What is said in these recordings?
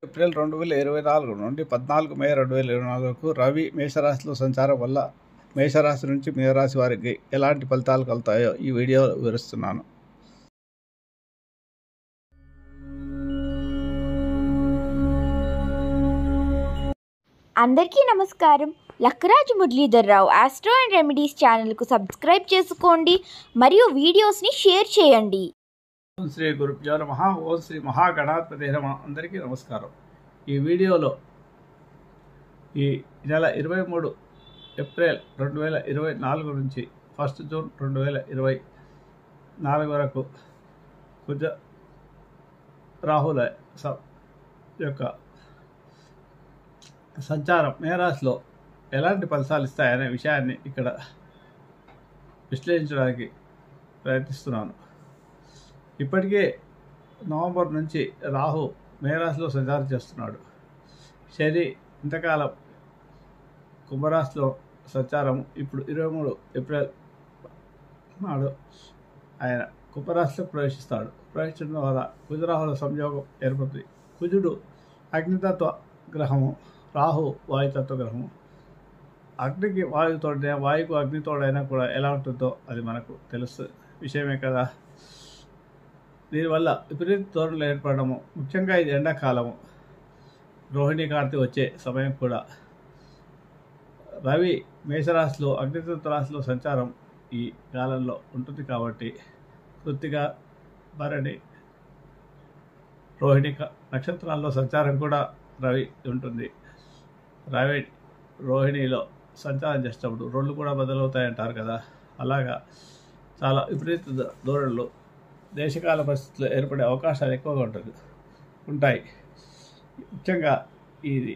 April 2024 నుండి 14 మే 2024 వరకు రవి మేషరాశిలో సంచారం వల్ల మేషరాశి నుంచి మీనరాశి వారికి ఎలాంటి ఫలితాలు కలుగుతాయో ఈ వీడియోలో వివరిస్తున్నాను. అందరికీ నమస్కారం. Lakkaraju Muralidhar Rao astro and remedies ఛానల్కు సబ్స్క్రైబ్ చేసుకోండి మరియు వీడియోస్ని షేర్ చేయండి. ఓం శ్రీ గురుభ్యో నమః. ఓం శ్రీ మహాగణాధిపతే నమః. అందరికీ నమస్కారం. ఈ వీడియోలో ఈ నెల 23 ఏప్రిల్ 2024 నుంచి 1 జూన్ 2024 వరకు కుజ రాహుల యొక్క సంచారం మేరాశిలో ఎలాంటి ఫలితాలు ఇస్తాయనే విషయాన్ని ఇక్కడ విశ్లేషించడానికి ప్రయత్నిస్తున్నాను. ఇప్పటికే నవంబర్ నుంచి రాహు మేరాశిలో సంచారం చేస్తున్నాడు. శని ఇంతకాలం కుంభరాశిలో సంచారం ఇప్పుడు 23 ఏప్రిల్ నాడు ఆయన కుంభరాశిలో ప్రవేశించడం వల్ల కుజరాహుల సంయోగం ఏర్పడుతుంది. కుజుడు అగ్నితత్వ గ్రహము, రాహు వాయుతత్వ గ్రహము. అగ్నికి వాయుతోడైనా వాయుకు అగ్నితోడైనా కూడా ఎలా ఉంటుందో అది మనకు తెలుసు విషయమే కదా. దీనివల్ల విపరీత ధోరణులు ఏర్పడము, ముఖ్యంగా ఇది ఎండాకాలము, రోహిణి కార్తీ వచ్చే సమయం కూడా. రవి మేషరాశిలో అగ్నితత్వ రాశిలో సంచారం ఈ కాలంలో ఉంటుంది కాబట్టి కృత్తిక, భరణి, రోహిణి నక్షత్రాల్లో సంచారం కూడా రవి ఉంటుంది. రవి రోహిణిలో సంచారం చేసేటప్పుడు రోడ్లు కూడా బదులవుతాయంటారు కదా. అలాగా చాలా విపరీత ధోరణులు, దేశకాల పరిస్థితుల్లో ఏర్పడే అవకాశాలు ఎక్కువగా ఉంటాయి. ముఖ్యంగా ఇది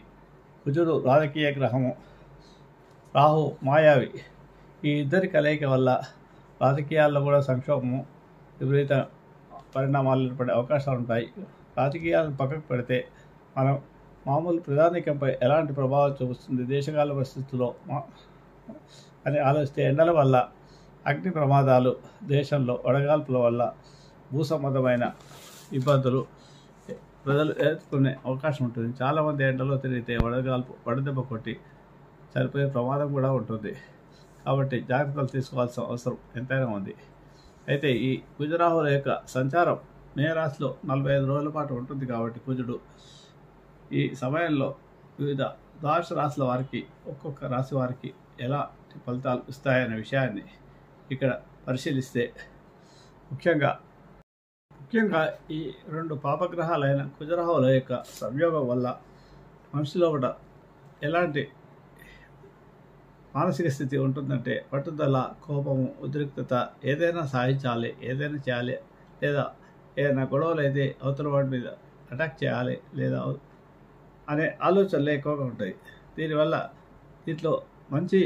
కుజుడు రాజకీయ గ్రహము, రాహు మాయావి. ఈ ఇద్దరి కలయిక వల్ల రాజకీయాల్లో కూడా సంక్షోభము, విపరీత పరిణామాలు ఏర్పడే అవకాశాలు ఉంటాయి. రాజకీయాలను పక్కకు పెడితే మనం మామూలు ప్రధానికంపై ఎలాంటి ప్రభావం చూపిస్తుంది దేశకాల పరిస్థితుల్లో అని ఆలోచిస్తే ఎండల వల్ల అగ్ని ప్రమాదాలు, దేశంలో వడగాల్పుల వల్ల భూ సంబంధమైన ఇబ్బందులు ప్రజలు ఎదుర్కొనే అవకాశం ఉంటుంది. చాలామంది ఎండలో తిరిగితే వడదెబ్బ కొట్టి చనిపోయే ప్రమాదం కూడా ఉంటుంది. కాబట్టి జాగ్రత్తలు తీసుకోవాల్సిన అవసరం ఎంతైనా ఉంది. అయితే ఈ కుజరాహుల యొక్క సంచారం మే రాశిలో 45 రోజుల పాటు ఉంటుంది కాబట్టి కుజుడు ఈ సమయంలో వివిధ ద్వాదశ రాశుల వారికి, ఒక్కొక్క రాశి వారికి ఎలాంటి ఫలితాలు ఇస్తాయనే విషయాన్ని ఇక్కడ పరిశీలిస్తే ముఖ్యంగా ఈ రెండు పాపగ్రహాలైన కుజరాహుల యొక్క సంయోగం వల్ల మనిషిలో కూడా ఎలాంటి మానసిక స్థితి ఉంటుందంటే పట్టుదల, కోపము, ఉద్రిక్తత, ఏదైనా సాధించాలి, ఏదైనా చేయాలి, లేదా ఏదైనా గొడవలు అయితే అవతల వాడి మీద అటాక్ చేయాలి లేదా అనే ఆలోచనలు ఎక్కువగా ఉంటాయి. దీనివల్ల దీంట్లో మంచి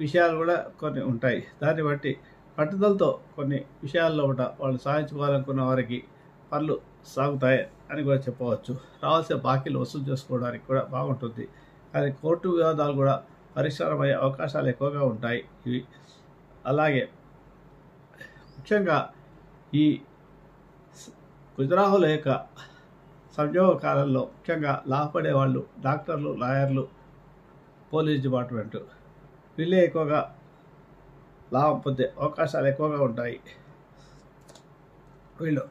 విషయాలు కూడా కొన్ని ఉంటాయి. దాన్ని బట్టి పట్టుదలతో కొన్ని విషయాల్లో కూడా వాళ్ళు సాధించుకోవాలనుకున్న వారికి పనులు సాగుతాయి అని కూడా చెప్పవచ్చు. రావాల్సిన బాకీలు వసూలు చేసుకోవడానికి కూడా బాగుంటుంది. కానీ కోర్టు వివాదాలు కూడా పరిష్కారమయ్యే అవకాశాలు ఎక్కువగా ఉంటాయి ఇవి. అలాగే ముఖ్యంగా ఈ కుజరాహుల యొక్క సంయోగ కాలంలో ముఖ్యంగా లాభపడే వాళ్ళు డాక్టర్లు, లాయర్లు, పోలీస్ డిపార్ట్మెంట్ వీళ్ళే ఎక్కువగా లాభం పొందే అవకాశాలు ఎక్కువగా ఉంటాయి. వీళ్ళు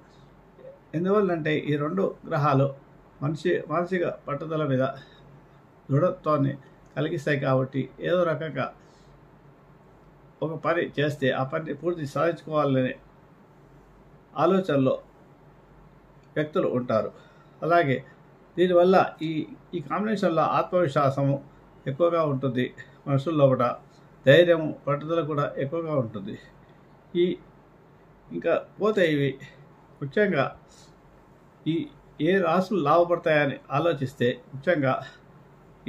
ఎందువల్లంటే ఈ రెండు గ్రహాలు మానసిక పట్టుదల మీద దృఢత్వాన్ని కలిగిస్తాయి కాబట్టి ఏదో రకంగా ఒక పని చేస్తే ఆ పని పూర్తి సాధించుకోవాలనే ఆలోచనలో వ్యక్తులు ఉంటారు. అలాగే దీనివల్ల ఈ కాంబినేషన్లో ఆత్మవిశ్వాసము ఎక్కువగా ఉంటుంది. మనుషుల్లో కూడా ధైర్యము, పట్టుదల కూడా ఎక్కువగా ఉంటుంది. ఇంకా పోతే ఇవి ముఖ్యంగా ఏ రాశులు లాభపడతాయని ఆలోచిస్తే ముఖ్యంగా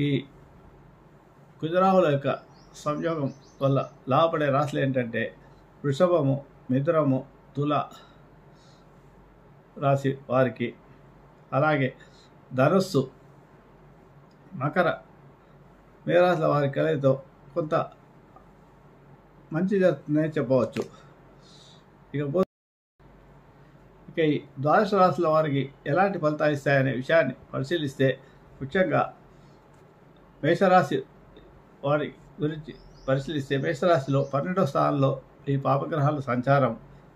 ఈ కుజరాహుల యొక్క సంయోగం వల్ల లాభపడే రాశులు ఏంటంటే వృషభము, మిథునము, తుల రాశి వారికి, అలాగే ధనుస్సు, మకర, మేరాశుల వారి కలయితో కొంత మంచి జరుగుతుందని చెప్పవచ్చు. ఇకపోతే ఇక ఈ ద్వాదశ రాశుల వారికి ఎలాంటి ఫలితాలు ఇస్తాయనే విషయాన్ని పరిశీలిస్తే ముఖ్యంగా మేషరాశి వారి గురించి పరిశీలిస్తే మేషరాశిలో 12వ స్థానంలో ఈ పాపగ్రహాల సంచారం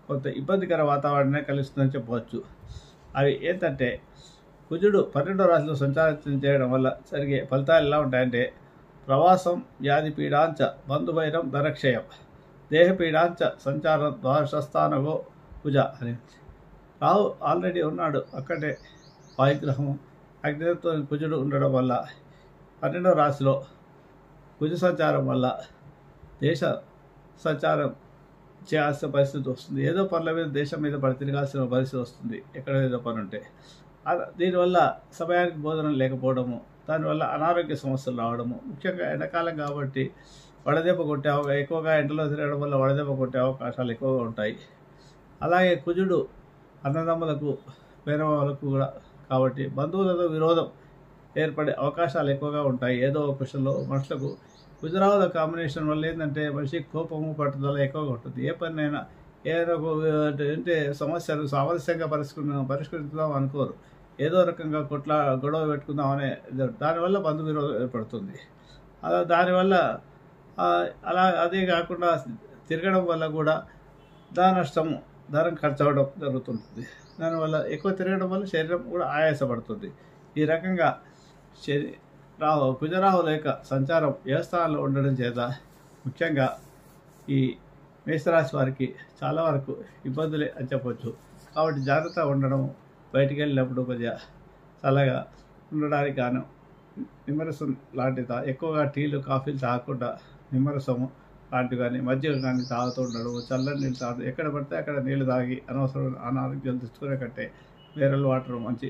కొంత ఇబ్బందికర వాతావరణాన్ని కలిగిస్తుందని చెప్పవచ్చు. అవి ఏంటంటే కుజుడు 12వ రాశిలో సంచారం చేయడం వల్ల జరిగే ఫలితాలు ఎలా ఉంటాయంటే ప్రవాసం వ్యాధి పీడాంచ బంధువైరం ధనక్షయం దేహపీడాంచ సంచారం ద్వాదశస్థానగో కుజ అని. రాహు ఆల్రెడీ ఉన్నాడు అక్కడే వాయుగ్రహము అగ్నితో కుజుడు ఉండడం వల్ల 12వ రాశిలో కుజ సంచారం వల్ల దేశ సంచారం చేయాల్సిన పరిస్థితి వస్తుంది. ఏదో పనుల మీద దేశం మీద పడి తిరగాల్సిన పరిస్థితి వస్తుంది ఎక్కడ ఏదో పని ఉంటే. దీనివల్ల సమయానికి భోజనం లేకపోవడము, దానివల్ల అనారోగ్య సమస్యలు రావడము, ముఖ్యంగా ఎండాకాలం కాబట్టి వడదెబ్బ కొట్టే ఎక్కువగా ఎండలో తిరగడం వల్ల వడదెబ్బ కొట్టే అవకాశాలు ఎక్కువగా ఉంటాయి. అలాగే కుజుడు అన్నదమ్ములకు మేనమామలకు కూడా కాబట్టి బంధువులతో విరోధం ఏర్పడే అవకాశాలు ఎక్కువగా ఉంటాయి. ఏదో ఒక విషయంలో మనుషులకు కుజరావుల కాంబినేషన్ వల్ల ఏంటంటే మనిషికి కోపము పట్టుదల ఎక్కువగా ఉంటుంది. ఏ పనినైనా ఏదో అంటే సమస్యలు సామరస్యంగా పరిష్కరించుదాం అనుకోరు. ఏదో రకంగా గొడవ పెట్టుకుందాం అనే దానివల్ల బంధు విరోధం ఏర్పడుతుంది. దానివల్ల అదే కాకుండా తిరగడం వల్ల కూడా ధనం ఖర్చు అవ్వడం జరుగుతుంటుంది. దానివల్ల ఎక్కువ తిరగడం వల్ల శరీరం కూడా ఆయాసపడుతుంది. ఈ రకంగా కుజరాహుల యొక్క సంచారం ఏ స్థానంలో ఉండడం చేత ముఖ్యంగా ఈ మేషరాశి వారికి చాలా వరకు ఇబ్బందులే అని చెప్పవచ్చు. కాబట్టి జాగ్రత్తగా ఉండడం, బయటికి వెళ్ళినప్పుడు కొద్దిగా చల్లగా ఉండడానికి గాను నిమ్మరసం లాంటిది ఎక్కువగా టీలు కాఫీలు తాగకుండా నిమ్మరసము లాంటివి కానీ మజ్జిగ కానీ తాగుతూ ఉండడం, చల్లని నీళ్ళు తాగుతూ ఎక్కడ పడితే అక్కడ నీళ్ళు తాగి అనవసరం అనారోగ్యాలు తెచ్చుకునే కంటే మినరల్ వాటర్ మంచి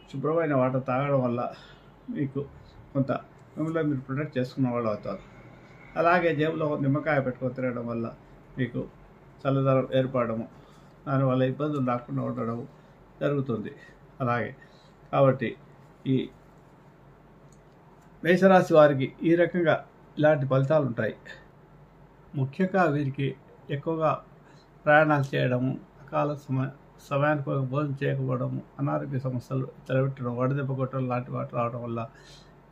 శుభ్రమైన వాటర్ తాగడం వల్ల మీకు కొంత మిమ్మల్ని మీరు ప్రొటెక్ట్ చేసుకున్న వాళ్ళు అవుతారు. అలాగే జేబులో నిమ్మకాయ పెట్టుకొని తిరగడం వల్ల మీకు చల్లదనం ఏర్పడము, దానివల్ల ఇబ్బందులు రాకుండా ఉండడం జరుగుతుంది. అలాగే కాబట్టి ఈ మేషరాశి వారికి ఈ రకంగా ఇలాంటి ఫలితాలు ఉంటాయి. ముఖ్యంగా వీరికి ఎక్కువగా ప్రయాణాలు చేయడము, అకాల సమయానికి భోజనం చేయకపోవడము, అనారోగ్య సమస్యలు తలబెట్టడం, వడదెబ్బ కొట్టడం లాంటి వాటి రావడం వల్ల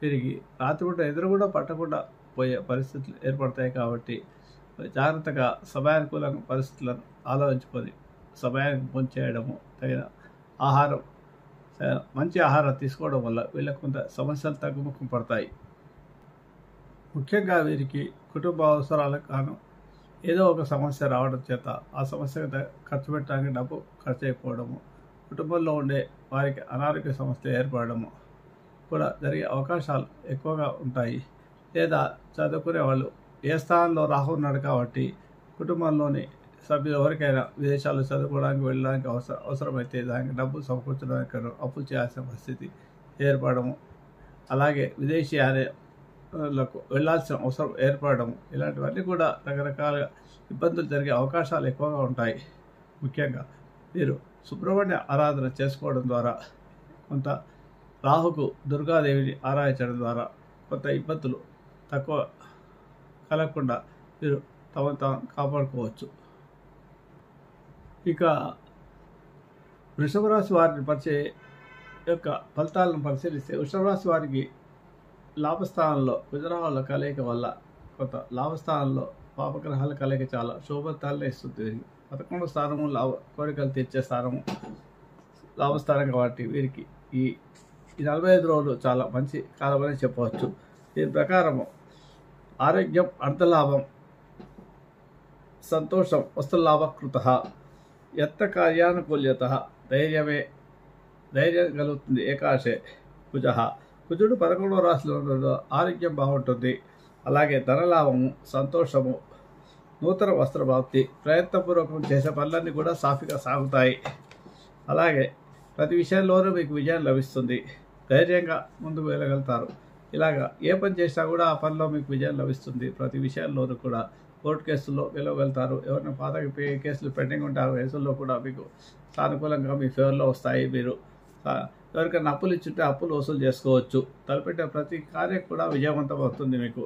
వీరికి రాత్రిపూట ఎదురు కూడా పట్టకుండా పోయే పరిస్థితులు ఏర్పడతాయి. కాబట్టి జాగ్రత్తగా సమయానుకూలంగా పరిస్థితులను ఆలోచించుకొని సమయానికి భోజనం చేయడము, తగిన ఆహారం మంచి ఆహారం తీసుకోవడం వల్ల వీళ్ళకు కొంత సమస్యలు తగ్గుముఖం పడతాయి. ముఖ్యంగా వీరికి కుటుంబ అవసరాలకు గాను ఏదో ఒక సమస్య రావడం చేత ఆ సమస్యకు ఖర్చు పెట్టడానికి డబ్బు ఖర్చు అయిపోవడము, కుటుంబంలో ఉండే వారికి అనారోగ్య సమస్యలు ఏర్పడము కూడా జరిగే అవకాశాలు ఎక్కువగా ఉంటాయి. లేదా చదువుకునే వాళ్ళు ఏ స్థానంలో రాహు ఉన్నాడు కాబట్టి కుటుంబంలోని సభ్యులు ఎవరికైనా విదేశాల్లో చదువుకోవడానికి వెళ్ళడానికి అవసరమైతే దానికి డబ్బు సమకూర్చడానికి అప్పులు చేయాల్సిన పరిస్థితి ఏర్పడము, అలాగే విదేశీయాలకు వెళ్ళాల్సిన అవసరం ఏర్పడము, ఇలాంటివన్నీ కూడా రకరకాల ఇబ్బందులు జరిగే అవకాశాలు ఎక్కువగా ఉంటాయి. ముఖ్యంగా మీరు సుబ్రహ్మణ్య ఆరాధన చేసుకోవడం ద్వారా, కొంత రాహుకు దుర్గాదేవిని ఆరాధించడం ద్వారా కొంత ఇబ్బందులు తక్కువ కలగకుండా మీరు తమను తాము కాపాడుకోవచ్చు. ఇక వృషభ రాశి వారిని యొక్క ఫలితాలను పరిశీలిస్తే వృషభ రాశి వారికి లాభస్థానంలో కుజరాహుల కలయిక వల్ల కొంత లాభస్థానంలో పాపగ్రహాల కలయిక చాలా శుభఫలితాలనే ఇస్తుంది. 11వ స్థానము కోరికలు తీర్చే స్థానము లాభస్థానం కాబట్టి వీరికి ఈ 45 రోజులు చాలా మంచి కాలమని చెప్పవచ్చు. దీని ప్రకారము ఆరోగ్యం అర్థలాభం, సంతోషం వస్తులాభకృత, యత్న కార్యానుకూల్యత, ధైర్యం కలుగుతుంది. ఏకాశే కుజుడు 11వ రాశిలో ఉండడంలో ఆరోగ్యం బాగుంటుంది. అలాగే ధనలాభము, సంతోషము, నూతన వస్త్రప్రాప్తి, ప్రయత్నపూర్వకం చేసే పనులన్నీ కూడా సాఫీగా సాగుతాయి. అలాగే ప్రతి విషయంలోనూ మీకు విజయం లభిస్తుంది. ధైర్యంగా ముందుకు వెళ్ళగలుగుతారు. ఇలాగా ఏ పని చేసినా కూడా ఆ పనిలో మీకు విజయం లభిస్తుంది. ప్రతి విషయాల్లోనూ కూడా కోర్టు కేసుల్లో గెలవగలుగుతారు. ఎవరైనా పాత కేసులు పెండింగ్ ఉంటే ఆ కేసుల్లో కూడా మీకు సానుకూలంగా మీ ఫేవర్లో వస్తాయి. మీరు ఎవరికైనా అప్పులు ఇచ్చుంటే అప్పులు వసూలు చేసుకోవచ్చు. తలపెట్టే ప్రతి కార్యం కూడా విజయవంతం అవుతుంది. మీకు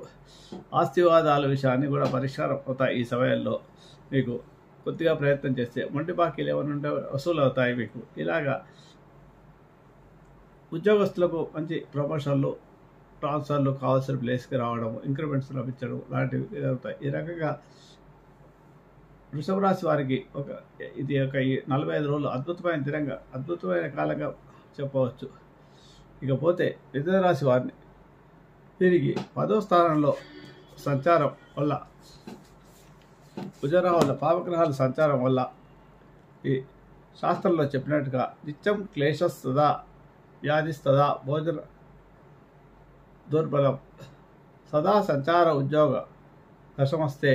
ఆస్తి వివాదాల విషయాన్ని కూడా పరిష్కారం అవుతాయి. ఈ సమయంలో మీకు కొద్దిగా ప్రయత్నం చేస్తే మొండి బాకీలు ఏమైనా ఉంటే వసూలు అవుతాయి మీకు. ఇలాగా ఉద్యోగస్తులకు మంచి ప్రమోషన్లు, ట్రాన్స్ఫర్లు, కావాల్సిన ప్లేస్కి రావడం, ఇంక్రిమెంట్స్ లభించడం లాంటివి జరుగుతాయి. ఈ రకంగా వృషభ రాశి వారికి ఇది ఒక 45 రోజులు అద్భుతమైన కాలంగా చెప్పవచ్చు. ఇకపోతే మిథున రాశి వారిని తిరిగి 10వ స్థానంలో సంచారం వల్ల, కుజరాహుల పాపగ్రహాల సంచారం వల్ల ఈ శాస్త్రంలో చెప్పినట్టుగా నిత్యం క్లేశస్తదా వ్యాధిస్తదా భోజన దుర్బలం సదా సంచార ఉద్యోగ దశమస్తే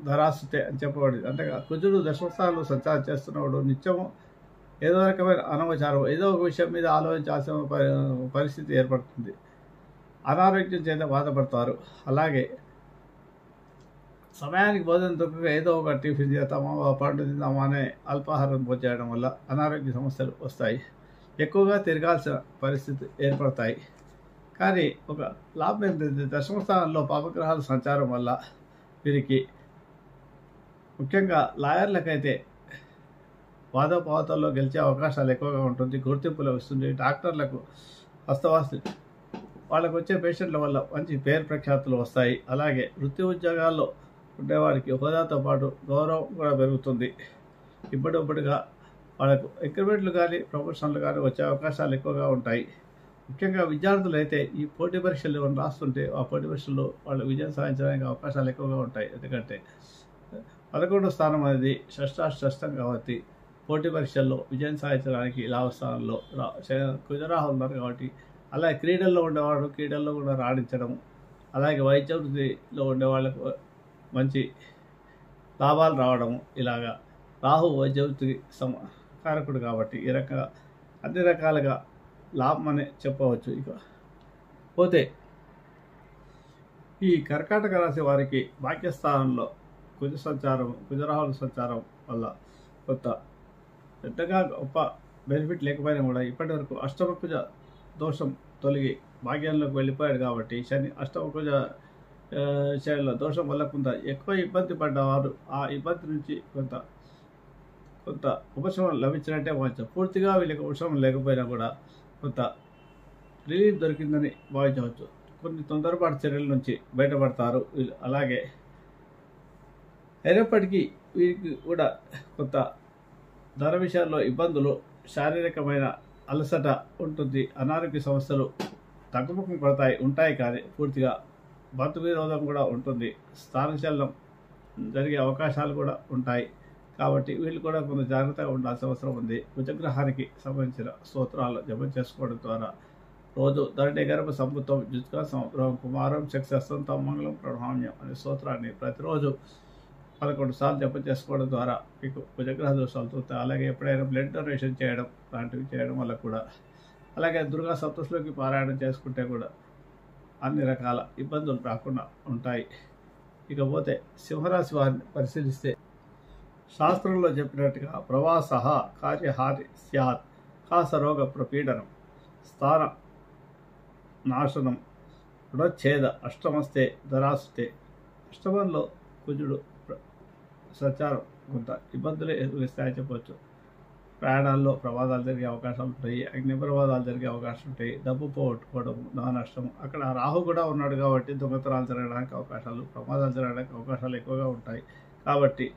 ధరాస్తుతే అని చెప్పబడింది. అంతేగా కుజుడు దశమస్థానంలో సంచారం చేస్తున్నప్పుడు నిత్యము ఏదో రకమైన అనవచారం, ఏదో ఒక విషయం మీద ఆలోచించాల్సిన పరిస్థితి ఏర్పడుతుంది. అనారోగ్యం చేత బాధపడతారు. అలాగే సమయానికి భోజనం దొరకక ఏదో ఒక టిఫిన్ చేద్దామా, పండు తిందామా అనే అల్పాహారం భోజనం వల్ల అనారోగ్య సమస్యలు వస్తాయి. ఎక్కువగా తిరగాల్సిన పరిస్థితి ఏర్పడతాయి. కానీ ఒక లాభం ఏంటంటే దశమస్థానంలో పాపగ్రహాల సంచారం వల్ల వీరికి ముఖ్యంగా లాయర్లకైతే వాదోపవాదాల్లో గెలిచే అవకాశాలు ఎక్కువగా ఉంటుంది. గుర్తింపు లభిస్తుంది. డాక్టర్లకు హస్తవాసి వాళ్ళకు వచ్చే పేషెంట్ల వల్ల మంచి పేరు ప్రఖ్యాతులు వస్తాయి. అలాగే వృత్తి ఉద్యోగాల్లో ఉండేవారికి హోదాతో పాటు గౌరవం కూడా పెరుగుతుంది. ఇప్పటిగా వాళ్ళకు ఇంక్రిమెంట్లు కానీ ప్రమోషన్లు కానీ వచ్చే అవకాశాలు ఎక్కువగా ఉంటాయి. ముఖ్యంగా విద్యార్థులు అయితే ఈ పోటీ పరీక్షలు ఏమైనా రాస్తుంటే ఆ పోటీ పరీక్షల్లో వాళ్ళు విజయం సాధించడానికి అవకాశాలు ఎక్కువగా ఉంటాయి. ఎందుకంటే 11వ స్థానం అనేది షష్టాష్టం కాబట్టి పోటీ పరీక్షల్లో విజయం సాధించడానికి లాభస్థానంలో కుజరాహులు ఉన్నారు కాబట్టి, అలాగే క్రీడల్లో ఉండేవాడు క్రీడల్లో కూడా రాణించడం, అలాగే వైద్య వృత్తిలో ఉండేవాళ్ళకు మంచి లాభాలు రావడము, ఇలాగా రాహు వైద్య వృత్తికి కారకుడు కాబట్టి ఈ రకంగా అన్ని రకాలుగా లాభం అని చెప్పవచ్చు. ఇక పోతే ఈ కర్కాటక రాశి వారికి భాగ్యస్థానంలో కుజరాహుల సంచారం వల్ల కొంత పెద్దగా గొప్ప బెనిఫిట్ లేకపోయినా కూడా ఇప్పటి వరకు అష్టమకుజ దోషం తొలగి భాగ్యంలోకి వెళ్ళిపోయాడు కాబట్టి శని అష్టమకుజ దోషం వల్ల కొంత ఎక్కువ ఇబ్బంది పడ్డవారు ఆ ఇబ్బంది నుంచి కొంత ఉపశమనం లభించినట్టే భావించారు. పూర్తిగా వీళ్ళకి ఉపశమనం లేకపోయినా కూడా కొంత రిలీఫ్ దొరికిందని భావించవచ్చు. కొన్ని తొందరపాటు చర్యల నుంచి బయటపడతారు. అలాగే అయినప్పటికీ వీరికి కూడా కొంత ధర విషయాల్లో ఇబ్బందులు, శారీరకమైన అలసట ఉంటుంది. అనారోగ్య సమస్యలు తగ్గుముఖం ఉంటాయి కానీ పూర్తిగా బంధు విరోధం కూడా ఉంటుంది. స్థానచలనం జరిగే అవకాశాలు కూడా ఉంటాయి. కాబట్టి వీళ్ళు కూడా కొంత జాగ్రత్తగా ఉండాల్సిన అవసరం ఉంది. కుజగ్రహానికి సంబంధించిన స్తోత్రాలు జపం చేసుకోవడం ద్వారా రోజు ధరణి గర్భ సంపుతం జుత్కా సముద్రం కుమారం చక్షస్తంతం మంగళం ప్రణామ్యం అనే స్తోత్రాన్ని ప్రతిరోజు 11 సార్లు జపం చేసుకోవడం ద్వారా మీకు కుజగ్రహ దోషాలు తూతాయి. అలాగే ఎప్పుడైనా బ్లడ్ డొనేషన్ చేయడం లాంటివి చేయడం వల్ల కూడా, అలాగే దుర్గా సప్తశలోకి పారాయణం చేసుకుంటే కూడా అన్ని రకాల ఇబ్బందులు రాకుండా ఉంటాయి. ఇకపోతే సింహరాశి వారిని పరిశీలిస్తే శాస్త్రంలో చెప్పినట్టుగా ప్రవాస కార్యహారి స్యాత్ కాసరోగ ప్రపీడనం స్థాన నాశనం రుణఛేద అష్టమస్తే ధరాస్తే. అష్టమంలో కుజుడు సంచారం కొంత ఇబ్బందులు ఎదురుస్తాయని చెప్పవచ్చు. ప్రయాణాల్లో ప్రమాదాలు జరిగే అవకాశాలు ఉంటాయి. అగ్ని ప్రమాదాలు జరిగే అవకాశం ఉంటాయి. డబ్బు పోగొట్టుకోవడం, ధన నష్టం. అక్కడ రాహు కూడా ఉన్నాడు కాబట్టి దొంగతనాలు జరగడానికి అవకాశాలు, ప్రమాదాలు జరగడానికి అవకాశాలు ఎక్కువగా ఉంటాయి. కాబట్టి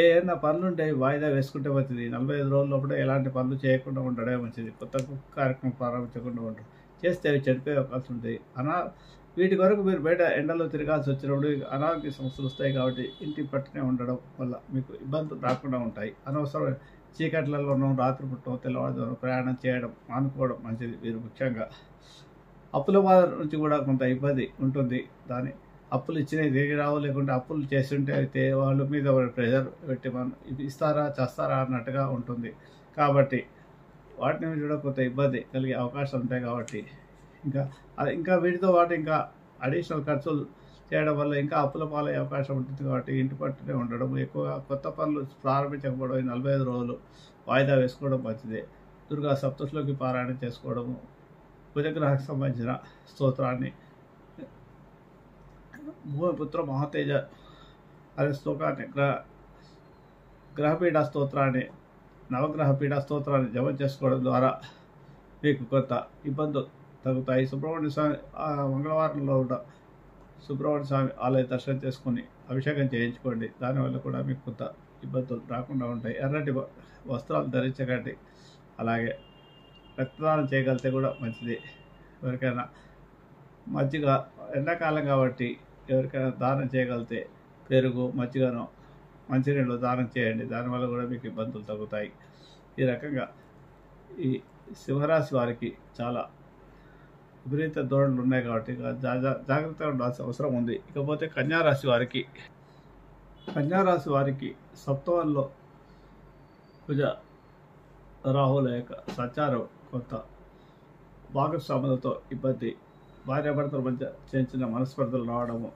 ఏదైనా పనులు ఉంటాయి వాయిదా వేసుకుంటే మంచిది. 45 రోజుల లోపల ఎలాంటి పనులు చేయకుండా ఉండడమే మంచిది. కొత్త కార్యక్రమం ప్రారంభించకుండా ఉండడం. చేస్తే అవి చెడిపోయే అవకాశం ఉంటుంది. వీటి వరకు మీరు బయట ఎండలో తిరగాల్సి వచ్చినప్పుడు అనారోగ్య సమస్యలు వస్తాయి. కాబట్టి ఇంటి పట్టునే ఉండడం వల్ల మీకు ఇబ్బందులు రాకుండా ఉంటాయి. అనవసరమైన చీకట్లలోనూ రాత్రిపూట తెల్లవారుజామున ప్రయాణం చేయడం మానుకోవడం మంచిది. మీరు ముఖ్యంగా అప్పుల బాధ నుంచి కూడా కొంత ఇబ్బంది ఉంటుంది. దాని అప్పులు ఇచ్చినవి తిరిగి రావు, లేకుంటే అప్పులు చేస్తుంటే అయితే వాళ్ళ మీద ప్రెజర్ పెట్టి మనం ఇది ఇస్తారా చేస్తారా అన్నట్టుగా ఉంటుంది. కాబట్టి వాటిని కూడా కొంత ఇబ్బంది కలిగే అవకాశాలు ఉంటాయి. కాబట్టి ఇంకా వీటితో పాటు ఇంకా అడిషనల్ ఖర్చులు చేయడం వల్ల ఇంకా అప్పుల పాలయ్యే అవకాశం ఉంటుంది. కాబట్టి ఇంటి పట్టునే ఉండడం, ఎక్కువగా కొత్త పనులు ప్రారంభించకపోవడం, 45 రోజులు వాయిదా వేసుకోవడం మంచిదే. దుర్గా సప్తశలోకి పారాయణం చేసుకోవడము, కుజగ్రహానికి సంబంధించిన స్తోత్రాన్ని భూమిపుత్ర మహాతేజ అనే శ్లోకాన్ని గ్రహపీఠ స్తోత్రాన్ని నవగ్రహ పీఠ స్తోత్రాన్ని జపం చేసుకోవడం ద్వారా మీకు కొంత ఇబ్బందులు తగ్గుతాయి. సుబ్రహ్మణ్య స్వామి మంగళవారంలో ఉన్న సుబ్రహ్మణ్య స్వామి ఆలయ దర్శనం చేసుకుని అభిషేకం చేయించుకోండి. దానివల్ల కూడా మీకు కొంత ఇబ్బందులు రాకుండా ఉంటాయి. ఎర్రటి వస్త్రాలు ధరించకండి. అలాగే రక్తదానం చేయగలిగితే కూడా మంచిది. ఎవరికైనా మజ్జిగ ఎండాకాలం కాబట్టి ఎవరికైనా దానం చేయగలిగితే పెరుగు మజ్జిగను మంచినీళ్ళు దానం చేయండి. దానివల్ల కూడా మీకు ఇబ్బందులు తగ్గుతాయి. ఈ రకంగా ఈ సింహరాశి వారికి చాలా విపరీత ధోరణులు ఉన్నాయి కాబట్టి జాగ్రత్తగా ఉండాల్సిన అవసరం ఉంది. ఇకపోతే కన్యారాశి వారికి సప్తమంలో కుజ రాహుల యొక్క సంచారం కొంత భాగస్వాములతో ఇబ్బంది, భార్యాభర్తల మధ్య చిన్న మనస్పర్ధలు రావడము,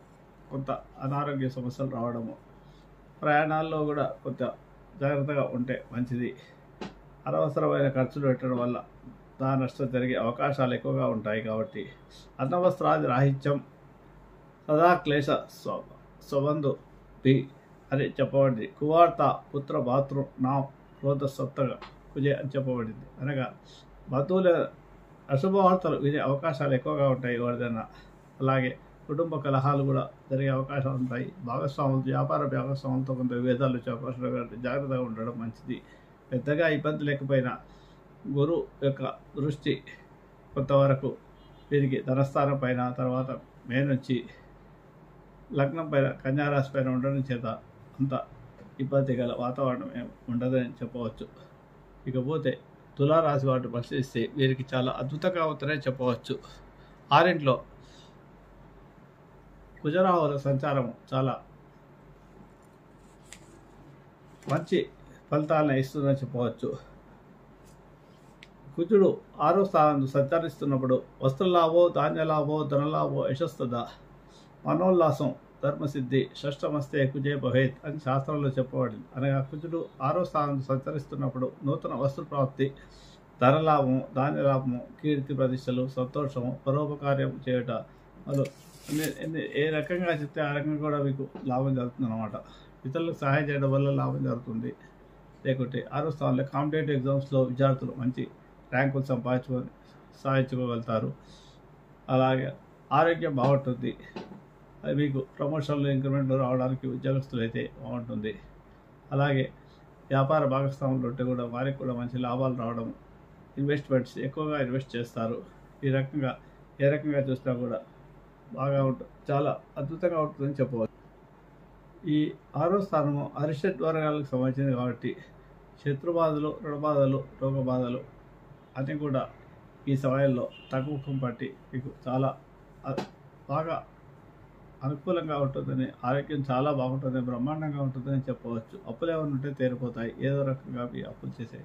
కొంత అనారోగ్య సమస్యలు రావడము, ప్రయాణాల్లో కూడా కొంత జాగ్రత్తగా ఉంటే మంచిది. అనవసరమైన ఖర్చులు పెట్టడం వల్ల దాని నష్టం జరిగే అవకాశాలు ఎక్కువగా ఉంటాయి. కాబట్టి అన్నవస్త్రాది రాహిత్యం సదా క్లేశ స్వబంధు బి అని చెప్పబడింది. కువార్త పుత్ర భాతృ నా క్రోధ సప్తగా కుజే అని చెప్పబడింది. అనగా బంధువుల అశుభవార్తలు వినే అవకాశాలు ఎక్కువగా ఉంటాయి ఎవరిదైనా. అలాగే కుటుంబ కలహాలు కూడా జరిగే అవకాశాలు ఉంటాయి. వ్యాపార భాగస్వాములతో కొంత విభేదాలు వచ్చే అవకాశాలు కాబట్టి జాగ్రత్తగా ఉండడం మంచిది. పెద్దగా ఇబ్బంది లేకపోయినా గురు యొక్క దృష్టి కొంతవరకు వీరికి ధనస్థానం పైన, తర్వాత మే నుంచి లగ్నం పైన కన్యారాశి పైన ఉండడం చేత అంత ఇబ్బంది గల వాతావరణం ఏం ఉండదని చెప్పవచ్చు. ఇకపోతే తులారాశి వాటిని పరిశీలిస్తే వీరికి చాలా అద్భుతంగా అవుతారని చెప్పవచ్చు. ఆరింట్లో కుజరాహుల సంచారం చాలా మంచి ఫలితాలను ఇస్తుందని చెప్పవచ్చు. కుజుడు 6వ స్థానంలో సంచరిస్తున్నప్పుడు వస్త్రలాభో, ధాన్యలాభో, ధనలాభో, యశస్తద, మనోల్లాసం, ధర్మసిద్ధి, షష్టమస్తే కుజే భవేత్ అని శాస్త్రంలో చెప్పబడింది. అనగా కుజుడు 6వ స్థానంలో సంచరిస్తున్నప్పుడు నూతన వస్తు ప్రాప్తి, ధనలాభము, ధాన్యలాభము, కీర్తి ప్రతిష్టలు, సంతోషము, పరోపకార్యం చేయట, వాళ్ళు ఏ రకంగా చెప్తే ఆ రకంగా కూడా మీకు లాభం జరుగుతుంది అన్నమాట. ఇతరులకు సహాయం చేయడం వల్ల లాభం జరుగుతుంది. లేకుంటే 6వ స్థానంలో కాంపిటేటివ్ ఎగ్జామ్స్లో విద్యార్థులు మంచి ర్యాంకులు సాధించుకోగలుగుతారు. అలాగే ఆరోగ్యం బాగుంటుంది. అది మీకు ప్రమోషన్లు, ఇంక్రిమెంట్లు రావడానికి ఉద్యోగస్తులు అయితే బాగుంటుంది. అలాగే వ్యాపార భాగస్వాములు ఉంటే కూడా వారికి కూడా మంచి లాభాలు రావడం, ఇన్వెస్ట్మెంట్స్ ఎక్కువగా ఇన్వెస్ట్ చేస్తారు. ఈ రకంగా ఏ రకంగా చూసినా కూడా బాగా ఉంటుంది, చాలా అద్భుతంగా ఉంటుందని చెప్పవచ్చు. ఈ 6వ స్థానము అరిషడ్ వర్గాలకు సంబంధించింది కాబట్టి శత్రుబాధలు, రుణబాధలు, రోగ బాధలు అన్నీ కూడా ఈ సమయంలో తగ్గుముఖం పట్టి మీకు చాలా బాగా అనుకూలంగా ఉంటుందని, ఆరోగ్యం చాలా బాగుంటుంది, బ్రహ్మాండంగా ఉంటుందని చెప్పవచ్చు. అప్పులు ఏమైనా ఉంటే తేలిపోతాయి. ఏదో రకంగా మీ అప్పులు చేసే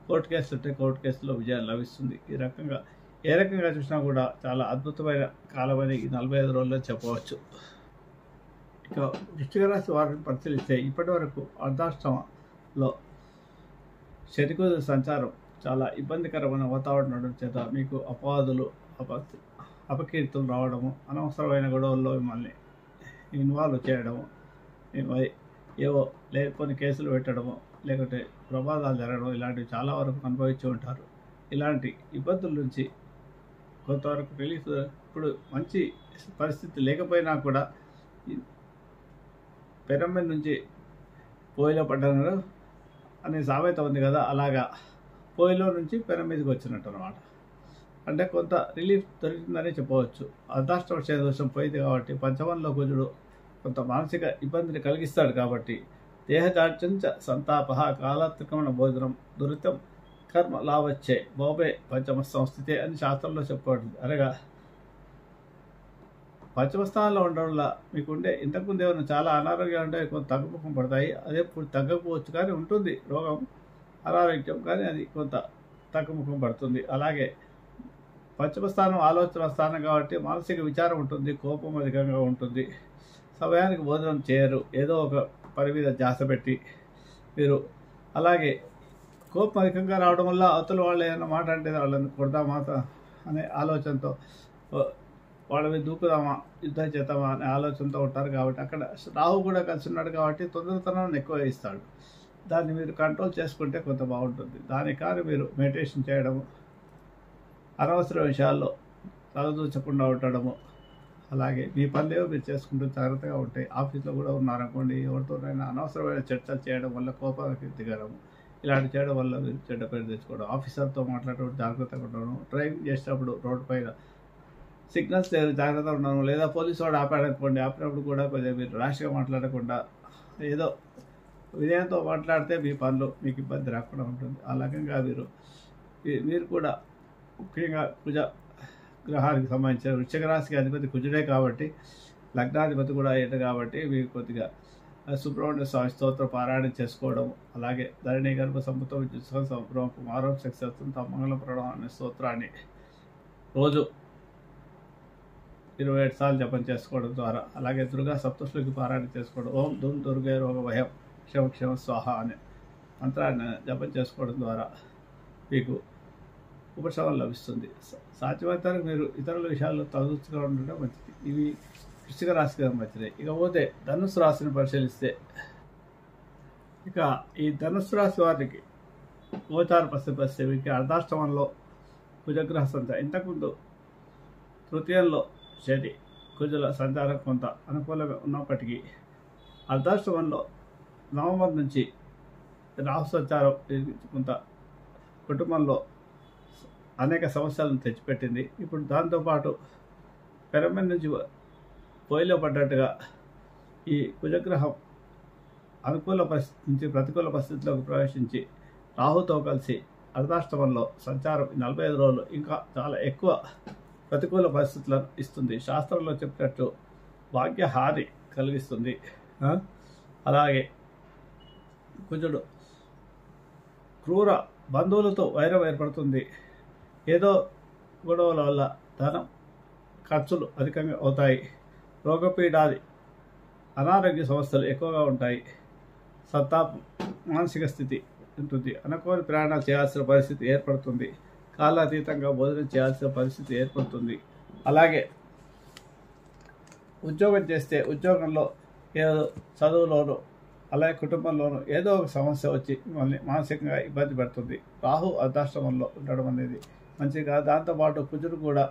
కోర్టు కేసులు ఉంటే కోర్టు కేసులో విజయం లభిస్తుంది. ఈ రకంగా ఏ రకంగా చూసినా కూడా చాలా అద్భుతమైన కాలమని ఈ 45 రోజుల్లో చెప్పవచ్చు. ఇక వృశ్చిక రాశి వారిని పరిశీలిస్తే ఇప్పటి వరకు అర్ధాష్టమంలో శనికుజ సంచారం చాలా ఇబ్బందికరమైన వాతావరణం ఉండడం చేత మీకు అపవాదులు, అపకీర్తులు రావడము, అనవసరమైన గొడవల్లో మిమ్మల్ని ఇన్వాల్వ్ చేయడము, ఏవో కొన్ని కేసులు పెట్టడము, లేకుంటే ప్రమాదాలు జరగడం, ఇలాంటివి చాలా వరకు అనుభవించి ఉంటారు. ఇలాంటి ఇబ్బందుల నుంచి కొంతవరకు రిలీఫ్. ఇప్పుడు మంచి పరిస్థితి లేకపోయినా కూడా పెనం మీద నుంచి పొయ్యిలో పడ్డాను అనే సామెత ఉంది కదా, అలాగా పొయ్యిలో నుంచి పెనం మీదకి వచ్చినట్టు అనమాట. అంటే కొంత రిలీఫ్ దొరికిందని చెప్పవచ్చు. అర్ధాష్టమ దోషం పోయింది కాబట్టి పంచమంలో కుజుడు కొంత మానసిక ఇబ్బందిని కలిగిస్తాడు కాబట్టి దేహదార్చంచ సంతాప కాలాత్మకమైన భోజనం దురితం కర్మ లావచ్చే బోబే పంచమ సంస్థితే అని శాస్త్రంలో చెప్పబడింది. అనగా పంచమ స్థానంలో ఉండడం వల్ల మీకుండే ఇంతకుముందు ఏమైనా చాలా అనారోగ్యాలు ఉంటాయి, కొంత తగ్గుముఖం పడతాయి. అదే ఇప్పుడు తగ్గకపోవచ్చు కానీ ఉంటుంది రోగం, అనారోగ్యం, కానీ అది కొంత తగ్గుముఖం పడుతుంది. అలాగే పంచమ స్థానం ఆలోచన స్థానం కాబట్టి మానసిక విచారం ఉంటుంది, కోపం అధికంగా ఉంటుంది, సమయానికి భోజనం చేయరు, ఏదో ఒక పని మీద ధ్యాస పెట్టి మీరు. అలాగే కోపం అధికంగా రావడం వల్ల అవతల వాళ్ళు ఏదైనా మాట అంటే వాళ్ళని కొడదామా అనే ఆలోచనతో, వాళ్ళ మీద దూకుదామా, యుద్ధం చేద్దామా అనే ఆలోచనతో ఉంటారు. కాబట్టి అక్కడ రాహు కూడా కలిసి ఉన్నాడు కాబట్టి తొందరతనాన్ని ఎక్కువ ఇస్తాడు. దాన్ని మీరు కంట్రోల్ చేసుకుంటే కొంత బాగుంటుంది. దానికి కానీ మీరు మెడిటేషన్ చేయడము, అనవసర విషయాల్లో తలదూచకుండా ఉండడము, అలాగే మీ పనులేవో మీరు చేసుకుంటూ జాగ్రత్తగా ఉంటాయి. ఆఫీస్లో కూడా ఉన్నారనుకోండి, ఎవరితోనైనా అనవసరమైన చర్చలు చేయడం వల్ల కోపానికి దిగడం, ఇలాంటి చేయడం వల్ల మీరు చెడ్డ పేరు తెచ్చుకోవడం, ఆఫీసర్తో మాట్లాడేటప్పుడు జాగ్రత్తగా ఉండడం, డ్రైవింగ్ చేసేటప్పుడు రోడ్డు పైన సిగ్నల్స్ దగ్గర జాగ్రత్తగా ఉండడం, లేదా పోలీసు వాడు ఆపాడనుకోండి, ఆపినప్పుడు కూడా కొద్దిగా మీరు ర్యాష్గా మాట్లాడకుండా ఏదో వినయంతో మాట్లాడితే మీ పనులు మీకు ఇబ్బంది రాకుండా ఉంటుంది. ఆ రకంగా మీరు కూడా ముఖ్యంగా కుజ గ్రహానికి సంబంధించిన వృశ్చిక రాశికి అధిపతి కుజుడే కాబట్టి, లగ్నాధిపతి కూడా అయ్యేట కాబట్టి మీరు కొద్దిగా సుబ్రహ్మణ్య స్వామి స్తోత్ర పారాయణ చేసుకోవడం, అలాగే ధరణి గర్భ సంపుతో సంబ్రహ్మ కుమారం శక్తి మంగళ ప్రణవం అనే స్తోత్రాన్ని రోజు 27 సార్లు జపం చేసుకోవడం ద్వారా, అలాగే దుర్గా సప్తశ్లోకి పారాయణ చేసుకోవడం, ఓం దుమ్ దుర్గే రోగ భయం క్షమ క్షమ స్వాహ అనే మంత్రాన్ని జపం చేసుకోవడం ద్వారా మీకు ఉపశమనం లభిస్తుంది. సాధ్యమైనంత మీరు ఇతరుల విషయాల్లో తలదూచుగా ఉండడం మంచిది. ఇవి వృశ్చిక రాశికి మంచిది. ఇకపోతే ధనుసు రాశిని పరిశీలిస్తే, ఇక ఈ ధనుసు రాశి వారికి గోచార పరిస్థితి వీరికి అర్ధాష్టమంలో కుజగ్రహ సంచారం, ఇంతకుముందు తృతీయంలో శని కుజుల సంచారం కొంత అనుకూలంగా ఉన్నప్పటికీ అర్ధాష్టమంలో నవంబర్ నుంచి రాహు సంచారం కొంత కుటుంబంలో అనేక సమస్యలను తెచ్చిపెట్టింది. ఇప్పుడు దాంతోపాటు పిరమిడ్ నుంచి పొయ్యిలో పడ్డట్టుగా ఈ కుజగ్రహం అనుకూల పరిస్థితి నుంచి ప్రతికూల పరిస్థితిలోకి ప్రవేశించి రాహుతో కలిసి అర్ధాష్టమంలో సంచారం 45 రోజులు ఇంకా చాలా ఎక్కువ ప్రతికూల పరిస్థితులను ఇస్తుంది. శాస్త్రంలో చెప్పినట్టు భాగ్యహాని కలిగిస్తుంది. అలాగే కుజుడు క్రూర బంధువులతో వైరం ఏర్పడుతుంది. ఏదో గొడవల వల్ల ధనం ఖర్చులు అధికంగా అవుతాయి. రోగపీడాది అనారోగ్య సమస్యలు ఎక్కువగా ఉంటాయి. సంతాపం మానసిక స్థితి ఉంటుంది. అనుకోని ప్రయాణాలు చేయాల్సిన పరిస్థితి ఏర్పడుతుంది. కాలాతీతంగా భోజనం చేయాల్సిన పరిస్థితి ఏర్పడుతుంది. అలాగే ఉద్యోగం చేస్తే ఉద్యోగంలో ఏదో చదువులోనూ అలాగే కుటుంబంలోనూ ఏదో ఒక సమస్య వచ్చి మిమ్మల్ని మానసికంగా ఇబ్బంది పెడుతుంది. రాహు అర్ధాష్టమంలో ఉండడం అనేది మంచిగా. దాంతోపాటు కుజుడు కూడా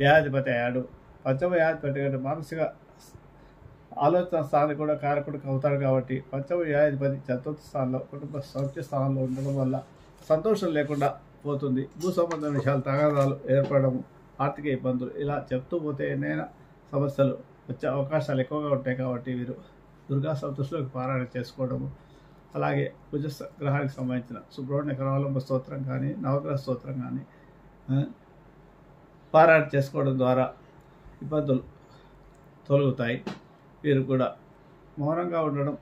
వ్యాధిపతి అయ్యాడు. పంచమ వ్యాధిపతి కంటే మానసిక ఆలోచన స్థానానికి కూడా కారకుడికి అవుతాడు కాబట్టి పంచమ వ్యాధిపతి చతుర్థ స్థానంలో కుటుంబ సౌఖ్య స్థానంలో ఉండడం వల్ల సంతోషం లేకుండా పోతుంది. భూ సంబంధ విషయాలు తగాదాలు ఏర్పడము, ఆర్థిక ఇబ్బందులు, ఇలా చెప్తూ పోతే ఎన్నైనా సమస్యలు వచ్చే అవకాశాలు ఎక్కువగా ఉంటాయి. కాబట్టి వీరు దుర్గా సప్తశ్లోకి పారాయణ చేసుకోవడము, అలాగే కుజ గ్రహానికి సంబంధించిన సుబ్రహ్మణ్య కరావలంబ స్తోత్రం కానీ నవగ్రహ స్తోత్రం కానీ పారాయణ చేసుకోవడం ద్వారా ఇబ్బందులు తొలగుతాయి. వీరు కూడా మౌనంగా ఉండడం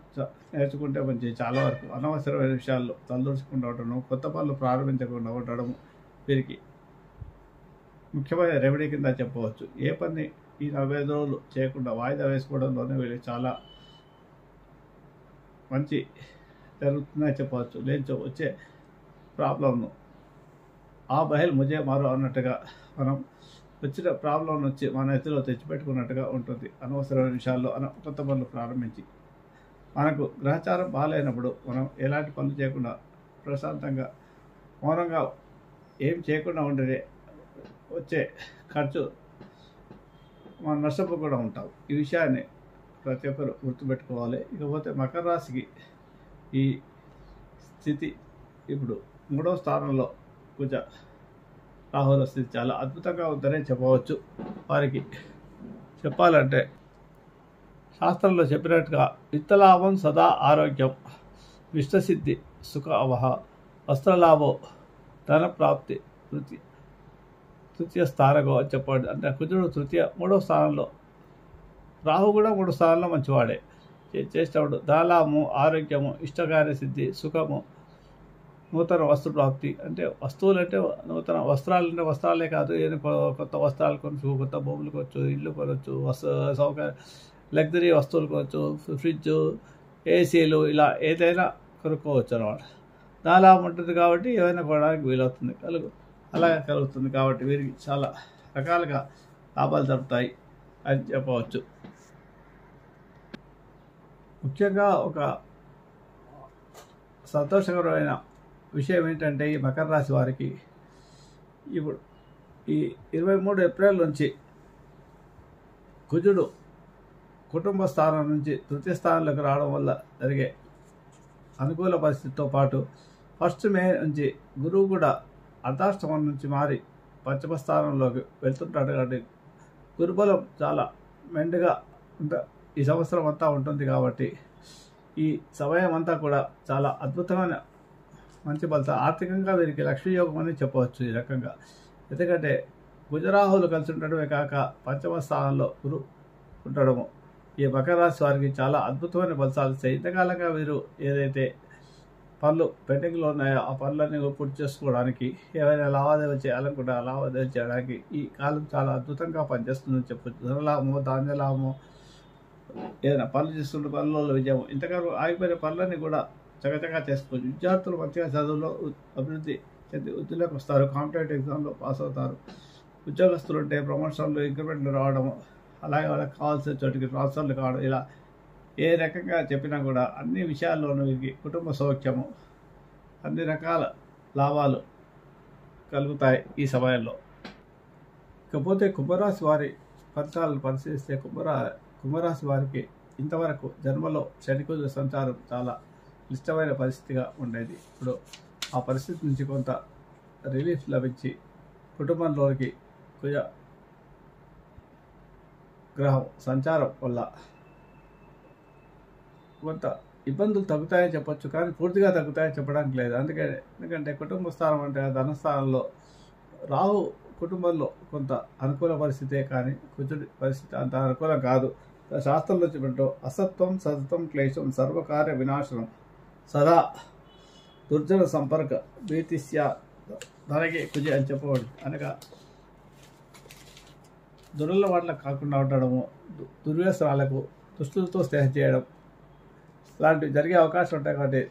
నేర్చుకుంటే మంచిది. చాలా వరకు అనవసరమైన విషయాల్లో తలదూర్చకుండా ఉండడం, కొత్త పనులు ప్రారంభించకుండా ఉండడం వీరికి ముఖ్యమైన రెమెడీ కింద చెప్పవచ్చు. ఏ పని ఈ 45 రోజులు చేయకుండా వాయిదా వేసుకోవడంలోనే వీళ్ళకి చాలా మంచి జరుగుతుందని చెప్పవచ్చు. లేచో వచ్చే ప్రాబ్లంను ఆ బహల్ ముజే మారో అన్నట్టుగా మనం వచ్చిన ప్రాబ్లం వచ్చి మన ఎత్తులో తెచ్చిపెట్టుకున్నట్టుగా ఉంటుంది. అనవసరమైన విషయాల్లో కొత్త పనులు ప్రారంభించి మనకు గ్రహచారం బాగాలేనప్పుడు మనం ఎలాంటి పనులు చేయకుండా ప్రశాంతంగా మౌనంగా ఏం చేయకుండా ఉండే వచ్చే ఖర్చు మనం నష్టపోకుండా ఉంటాం. ఈ విషయాన్ని ప్రతి ఒక్కరు గుర్తుపెట్టుకోవాలి. ఇకపోతే మకర రాశికి ఈ స్థితి ఇప్పుడు 3వ స్థానంలో కుజ రాహుల స్థితి చాలా అద్భుతంగా ఉందనే చెప్పవచ్చు. వారికి చెప్పాలంటే శాస్త్రంలో చెప్పినట్టుగా విత్తలాభం సదా ఆరోగ్యం, విష్టసిద్ధి సుఖ అవహ, వస్త్రలాభో ధన ప్రాప్తి తృతీయ స్థానగో అని చెప్పండి. అంటే కుజుడు 3వ స్థానంలో, రాహు కూడా 3వ స్థానంలో మంచివాడే. చేసేటప్పుడు ధనలాభము, ఆరోగ్యము, ఇష్టకార్య సిద్ధి, సుఖము, నూతన వస్తు ప్రాప్తి. అంటే వస్తువులు అంటే నూతన వస్త్రాలు అంటే వస్త్రాలే కాదు, ఏదైనా కొత్త వస్త్రాలు కొనచ్చు, కొత్త భూములు కొనచ్చు, ఇల్లు కొనచ్చు, సౌకర్య లగ్జరీ వస్తువులు కొనచ్చు, ఫ్రిడ్జ్, ఏసీలు, ఇలా ఏదైనా కొనుక్కోవచ్చు అన్నమాట. ధనలాభం ఉంటుంది కాబట్టి ఏమైనా కొనడానికి వీలవుతుంది, అలాగే కలుగుతుంది. కాబట్టి వీరికి చాలా రకాలుగా లాభాలు జరుగుతాయి అని చెప్పవచ్చు. ముఖ్యంగా ఒక సంతోషకరమైన విషయం ఏంటంటే ఈ మకర రాశి వారికి ఇప్పుడు ఈ 23 ఏప్రిల్ నుంచి కుజుడు కుటుంబ స్థానం నుంచి తృతీయ స్థానంలోకి రావడం వల్ల జరిగే అనుకూల పరిస్థితితో పాటు 1 మే నుంచి గురువు కూడా అర్ధాష్టమం నుంచి మారి పంచమ స్థానంలోకి వెళ్తుంటాడు కాబట్టి గురుబలం చాలా మెండుగా ఈ సంవత్సరం అంతా ఉంటుంది కాబట్టి ఈ సమయం అంతా కూడా చాలా అద్భుతమైన మంచి ఫలితాలు ఆర్థికంగా వీరికి లక్ష్మీ యోగం అని చెప్పవచ్చు ఈ రకంగా. ఎందుకంటే గుజరాహులు కలిసి ఉండడమే కాక పంచమ స్థానంలో గురు ఉండడము ఈ మకర రాశి వారికి చాలా అద్భుతమైన ఫలితాలు ఇస్తాయి. ఇంతకాలంగా వీరు ఏదైతే పనులు పెండింగ్లో ఉన్నాయో ఆ పనులన్నీ పూర్తి చేసుకోవడానికి ఏవైనా లావాదేవీలు చేయాలనుకుంటే ఆ లావాదేవీలు చేయడానికి ఈ కాలం చాలా అద్భుతంగా పనిచేస్తుందని చెప్పొచ్చు. ధనలాభమో ధాన్యలాభమో ఏదైనా పనులు చేస్తుంటే పనులలో విజయం ఇంతకాలం ఆగిపోయిన పనులన్నీ కూడా చకచకా చేసుకోవచ్చు. విద్యార్థులు మంచిగా చదువులో అభివృద్ధి చెంది వృద్ధిలోకి వస్తారు. కాంపిటేటివ్ ఎగ్జామ్లో పాస్ అవుతారు. ఉద్యోగస్తులు ఉంటే ప్రమోషన్లు ఇంక్రిమెంట్లు రావడము అలాగే వాళ్ళకి కావాల్సిన చోటికి ట్రాన్స్ఫర్లు కావడం ఇలా ఏ రకంగా చెప్పినా కూడా అన్ని విషయాల్లోనూ వీరికి కుటుంబ సౌఖ్యము అన్ని రకాల లాభాలు కలుగుతాయి ఈ సమయంలో. ఇకపోతే కుంభరాశి వారి ఫలితాలను పరిశీలిస్తే కుంభరాశి వారికి ఇంతవరకు జన్మలో శనికుజ సంచారం చాలా క్లిష్టమైన పరిస్థితిగా ఉండేది. ఇప్పుడు ఆ పరిస్థితి నుంచి కొంత రిలీఫ్ లభించి కుటుంబంలోకి కుజ గ్రహం సంచారం వల్ల కొంత ఇబ్బందులు తగ్గుతాయని చెప్పొచ్చు, కానీ పూర్తిగా తగ్గుతాయని చెప్పడానికి లేదు. ఎందుకంటే కుటుంబ స్థానం అంటే ధనస్థానంలో రాహు కుటుంబంలో కొంత అనుకూల పరిస్థితే కానీ కుజుడి పరిస్థితి అంత అనుకూలం కాదు. శాస్త్రంలో చెప్పినట్టు అసత్వం సతతం క్లేశం సర్వకార్య వినాశనం సదా దుర్జన సంపర్క భీతిస్య ధనకి కుజి అని చెప్పబడి అనగా దురల వాట్లకు కాకుండా ఉండడము, దుర్వ్యసనాలకు దుష్టులతో స్నేహం చేయడం లాంటివి జరిగే అవకాశం ఉంటాయి. కాబట్టి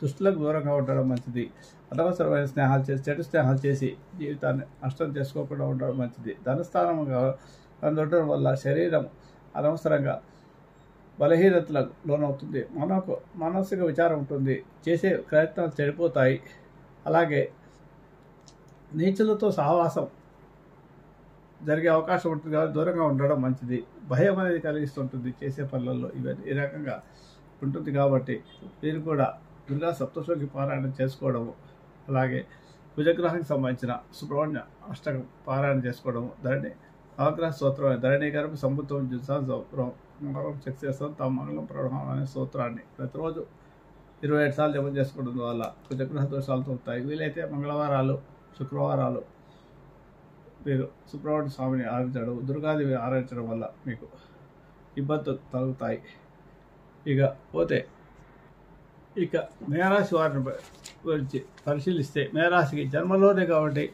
దుష్టులకు దూరంగా ఉండడం మంచిది. అనవసరమైన స్నేహాలు చేసి చెడు స్నేహాలు చేసి జీవితాన్ని నష్టం చేసుకోకుండా ఉండడం మంచిది. ధనస్థానంగా ఉండడం వల్ల శరీరం అనవసరంగా బలహీనతలకు లోనవుతుంది. మానసిక విచారం ఉంటుంది. చేసే ప్రయత్నాలు చెడిపోతాయి. అలాగే నీచులతో సహవాసం జరిగే అవకాశం ఉంటుంది కాబట్టి దూరంగా ఉండడం మంచిది. భయం అనేది కలిగిస్తుంటుంది చేసే పనులలో. ఇవన్నీ ఈ రకంగా ఉంటుంది కాబట్టి వీరు కూడా దుర్గా సప్తశోకి పారాయణం చేసుకోవడము అలాగే కుజగ్రహానికి సంబంధించిన సుబ్రహ్మణ్య అష్టకం పారాయణ చేసుకోవడము ధరణి నవగ్రహ స్తోత్రం ధరణీకరపు సంబుద్ధం జుత్సం మంగళం శక్తిస్తాం తమ మంగళం ప్రభావం అనే స్తోత్రాన్ని ప్రతిరోజు 27 సార్లు జపం చేసుకోవడం వల్ల కుజగ్రహ దోషాలు తగ్గుతాయి. వీలైతే మంగళవారాలు శుక్రవారాలు మీరు సుబ్రహ్మణ్య స్వామిని ఆరాధించడం దుర్గాదేవి ఆరాధించడం వల్ల మీకు ఇబ్బందులు తగ్గుతాయి. ఇక మేరాశి వారిని గురించి పరిశీలిస్తే మేరాశికి జన్మలోనే కాబట్టి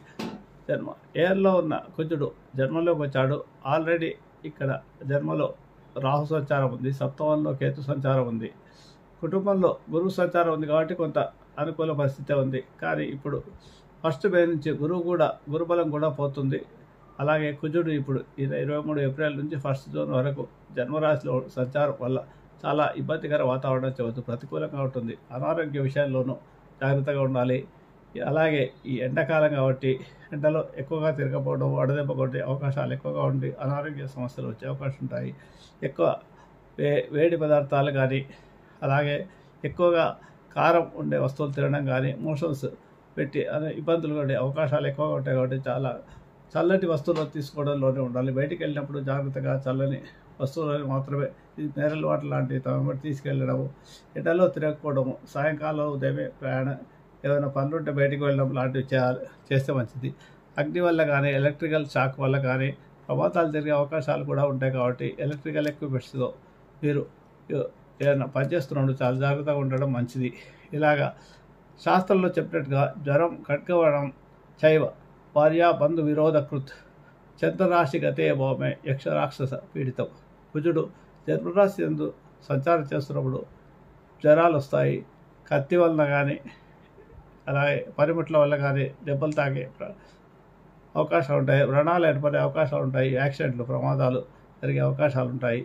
ఏర్లో ఉన్న కుజుడు జన్మలోకి వచ్చాడు. ఆల్రెడీ ఇక్కడ జన్మలో రాహు సంచారం ఉంది, సప్తమంలో కేతు సంచారం ఉంది, కుటుంబంలో గురువు సంచారం ఉంది కాబట్టి కొంత అనుకూల పరిస్థితి ఉంది. కానీ ఇప్పుడు 1 మే నుంచి గురుబలం కూడా పోతుంది. అలాగే కుజుడు ఇప్పుడు 23 ఏప్రిల్ నుంచి 1 జూన్ వరకు జన్మరాశిలో సంచారం వల్ల చాలా ఇబ్బందికర వాతావరణం చెప్పవచ్చు. ప్రతికూలంగా ఉంటుంది. అనారోగ్య విషయాల్లోనూ జాగ్రత్తగా ఉండాలి. అలాగే ఈ ఎండాకాలం కాబట్టి ఎండలో ఎక్కువగా తిరగకపోవడం వడదెబ్బ కొట్టే అవకాశాలు ఎక్కువగా ఉండి అనారోగ్య సమస్యలు వచ్చే అవకాశం ఉంటాయి. ఎక్కువ వేడి పదార్థాలు కానీ అలాగే ఎక్కువగా కారం ఉండే వస్తువులు తినడం కానీ మోషన్స్ పెట్టి ఇబ్బందులు పడే అవకాశాలు ఎక్కువగా ఉంటాయి. కాబట్టి చాలా చల్లటి వస్తువులు తీసుకోవడంలోనే ఉండాలి. బయటికి వెళ్ళినప్పుడు జాగ్రత్తగా చల్లని వస్తువులను మాత్రమే నేరల్ వాటర్ లాంటివి తమ తీసుకెళ్ళడము, ఎండలో తిరగకపోవడము, సాయంకాలం ఉదయమే ప్రయాణం ఏమైనా పనులు ఉంటే బయటికి వెళ్ళడం లాంటివి చేస్తే మంచిది. అగ్ని వల్ల కానీ ఎలక్ట్రికల్ షాక్ వల్ల కానీ ప్రమాదాలు జరిగే అవకాశాలు కూడా ఉంటాయి. కాబట్టి ఎలక్ట్రికల్ ఎక్విప్మెంట్స్తో మీరు ఏదైనా పనిచేస్తున్నప్పుడు చాలా జాగ్రత్తగా ఉండడం మంచిది. ఇలాగా శాస్త్రంలో చెప్పినట్టుగా జ్వరం ఖడ్గవడం చైవ భార్య బంధు విరోధకృత్ చంద్రరాశి గతే భౌమే యక్షరాక్షస పీడితం. కుజుడు జన్మరాశి యందు సంచారం చేస్తున్నప్పుడు జ్వరాలు వస్తాయి. కత్తి వలన కానీ అలాగే పనిముట్ల వల్ల కానీ దెబ్బలు తాగే అవకాశాలు ఉంటాయి. వ్రణాలు ఏర్పడే అవకాశాలు ఉంటాయి. యాక్సిడెంట్లు ప్రమాదాలు జరిగే అవకాశాలు ఉంటాయి.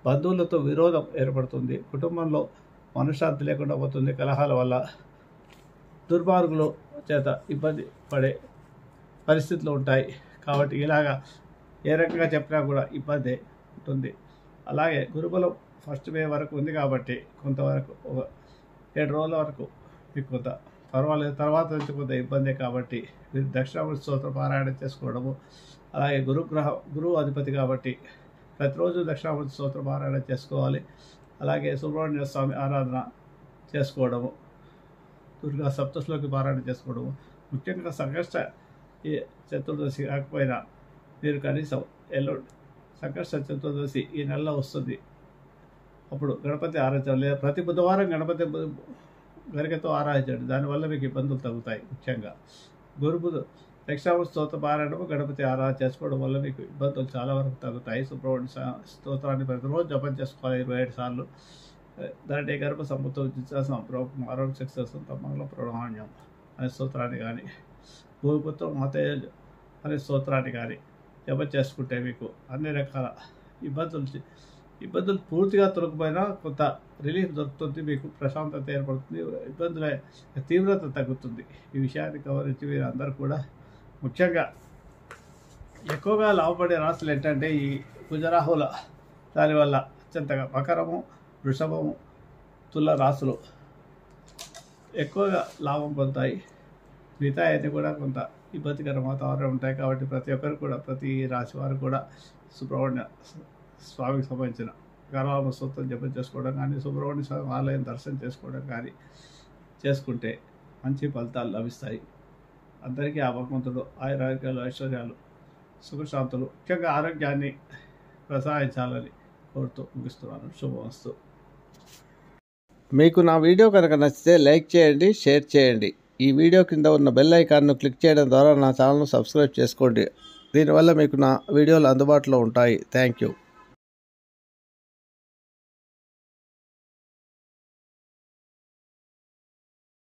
బంధువులతో విరోధం ఏర్పడుతుంది. కుటుంబంలో మనశ్శాంతి లేకుండా పోతుంది. కలహాల వల్ల దుర్మార్గుల చేత ఇబ్బంది పడే పరిస్థితులు ఉంటాయి. కాబట్టి ఇలాగా ఏ రకంగా చెప్పినా కూడా ఇబ్బంది ఉంటుంది. అలాగే గురుబలం 1 మే వరకు ఉంది కాబట్టి కొంతవరకు ఒక 7 రోజుల వరకు మీకు కొంత పర్వాలేదు. తర్వాత నుంచి కొంత ఇబ్బందే కాబట్టి మీరు దక్షిణామూర్తి స్తోత్ర పారాయణ చేసుకోవడము, అలాగే గురువు అధిపతి కాబట్టి ప్రతిరోజు దక్షిణామూర్తి స్తోత్ర పారాయణ చేసుకోవాలి. అలాగే సుబ్రహ్మణ్య స్వామి ఆరాధన చేసుకోవడము, దుర్గా సప్తశ్లోకి పారాయణ చేసుకోవడము. ముఖ్యంగా సంకష్ట చతుర్దశి కాకపోయినా మీరు కనీసం ఎల్లుండి సంకష్ట చతుర్దశి ఈ నెలలో వస్తుంది, అప్పుడు గణపతి ఆరాధించాలి. లేదా ప్రతి బుధవారం గణపతి గరికతో ఆరాధించండి. దానివల్ల మీకు ఇబ్బందులు తగ్గుతాయి. ముఖ్యంగా దక్షిణామూర్తి స్తోత్ర పారాయణము, గణపతి ఆరాధన చేసుకోవడం వల్ల మీకు ఇబ్బందులు చాలా వరకు తగ్గుతాయి. సుబ్రహ్మణ్య స్తోత్రాన్ని ప్రతిరోజు జపం చేసుకోవాలి 27 సార్లు. దాంట్లో గర్భ సముద్రం జిత్యాసం ప్రోగం ఆరోగ్య సక్సెస్ తమంగళం ప్రధాన్యం అనే స్తోత్రాన్ని కానీ, భూమిపుత్రం మాతేజ్ అనే స్తోత్రాన్ని కానీ జపం చేసుకుంటే మీకు అన్ని రకాల ఇబ్బందులు పూర్తిగా తొలగిపోయినా కొంత రిలీఫ్ దొరుకుతుంది. మీకు ప్రశాంతత ఏర్పడుతుంది. ఇబ్బందుల తీవ్రత తగ్గుతుంది. ఈ విషయాన్ని గమనించి మీరు అందరూ కూడా ముఖ్యంగా ఎక్కువగా లాభపడే రాశులు ఏంటంటే ఈ కుజరాహుల దానివల్ల అత్యంతగా మకరము, వృషభము, తుల రాశులు ఎక్కువగా లాభం పొందుతాయి. మిగతా అయితే కూడా కొంత ఇబ్బందికర వాతావరణం ఉంటాయి. కాబట్టి ప్రతి ఒక్కరు కూడా, ప్రతి రాశి వారు కూడా సుబ్రహ్మణ్య స్వామికి సంబంధించిన గర్వామ స్తోత్రం జపం చేసుకోవడం కానీ, సుబ్రహ్మణ్య స్వామి ఆలయం దర్శనం చేసుకోవడం కానీ చేసుకుంటే మంచి ఫలితాలు లభిస్తాయి. అందరికీ ఆ భగవంతుడు ఆయురారోగ్యాలు, ఐశ్వర్యాలు, సుఖశాంతులు, ముఖ్యంగా ఆరోగ్యాన్ని ప్రసాదించాలని కోరుతూ ముగిస్తున్నాను. శుభమస్తు. మీకు నా వీడియో కనుక నచ్చితే లైక్ చేయండి, షేర్ చేయండి. ఈ వీడియో కింద ఉన్న బెల్ ఐకాన్ను క్లిక్ చేయడం ద్వారా నా ఛానల్ను సబ్స్క్రైబ్ చేసుకోండి. దీనివల్ల మీకు నా వీడియోలు అందుబాటులో ఉంటాయి. Thank you.